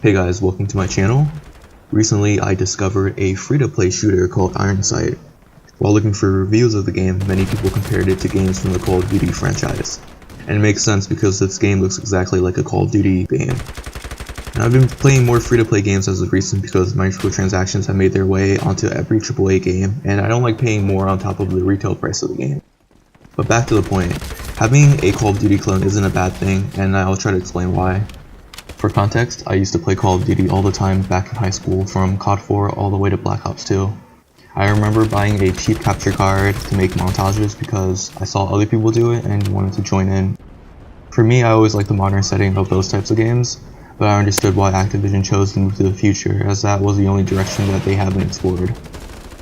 Hey guys, welcome to my channel. Recently I discovered a free-to-play shooter called Ironsight. While looking for reviews of the game, many people compared it to games from the Call of Duty franchise. And it makes sense because this game looks exactly like a Call of Duty game. And I've been playing more free-to-play games as of recent because microtransactions have made their way onto every AAA game, and I don't like paying more on top of the retail price of the game. But back to the point, having a Call of Duty clone isn't a bad thing, and I'll try to explain why. For context, I used to play Call of Duty all the time back in high school, from CoD 4 all the way to Black Ops 2. I remember buying a cheap capture card to make montages because I saw other people do it and wanted to join in. For me, I always liked the modern setting of those types of games, but I understood why Activision chose to move to the future, as that was the only direction that they haven't explored.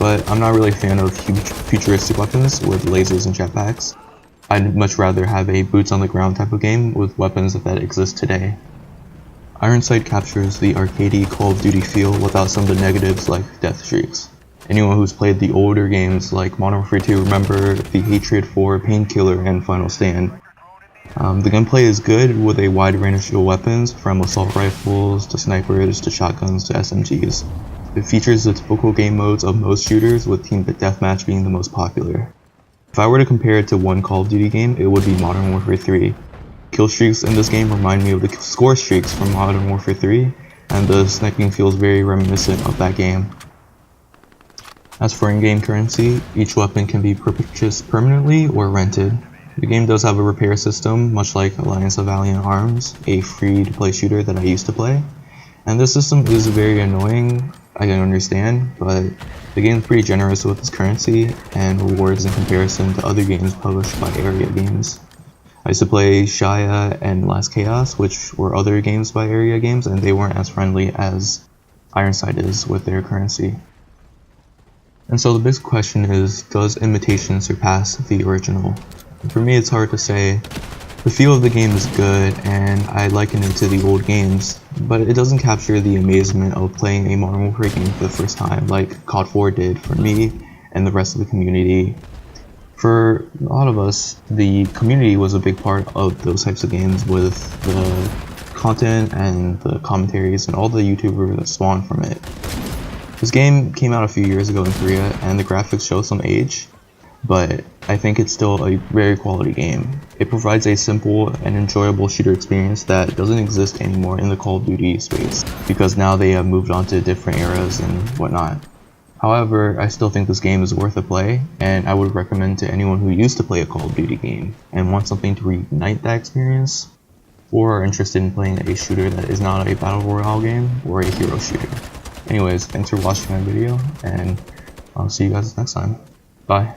But I'm not really a fan of huge futuristic weapons with lasers and jetpacks. I'd much rather have a boots on the ground type of game with weapons that exist today. Ironsight captures the arcadey Call of Duty feel without some of the negatives like death streaks. Anyone who's played the older games like Modern Warfare 2 remember the hatred for Painkiller and Final Stand. The gunplay is good with a wide range of weapons, from assault rifles to snipers to shotguns to SMGs. It features the typical game modes of most shooters, with team deathmatch being the most popular. If I were to compare it to one Call of Duty game, it would be Modern Warfare 3. Kill streaks in this game remind me of the score streaks from Modern Warfare 3, and the sniping feels very reminiscent of that game. As for in-game currency, each weapon can be purchased permanently or rented. The game does have a repair system, much like Alliance of Valiant Arms, a free-to-play shooter that I used to play. And this system is very annoying, I can understand, but the game is pretty generous with its currency and rewards in comparison to other games published by Area Games. I used to play Shia and Last Chaos, which were other games by Area Games, and they weren't as friendly as Ironsight is with their currency. And so the big question is, does imitation surpass the original? And for me, it's hard to say. The feel of the game is good, and I liken it to the old games, but it doesn't capture the amazement of playing a Modern Warfare game for the first time, like CoD 4 did for me and the rest of the community. For a lot of us, the community was a big part of those types of games, with the content and the commentaries and all the YouTubers that spawned from it. This game came out a few years ago in Korea, and the graphics show some age, but I think it's still a very quality game. It provides a simple and enjoyable shooter experience that doesn't exist anymore in the Call of Duty space, because now they have moved on to different eras and whatnot. However, I still think this game is worth a play, and I would recommend to anyone who used to play a Call of Duty game and wants something to reignite that experience, or are interested in playing a shooter that is not a battle royale game or a hero shooter. Anyways, thanks for watching my video, and I'll see you guys next time. Bye.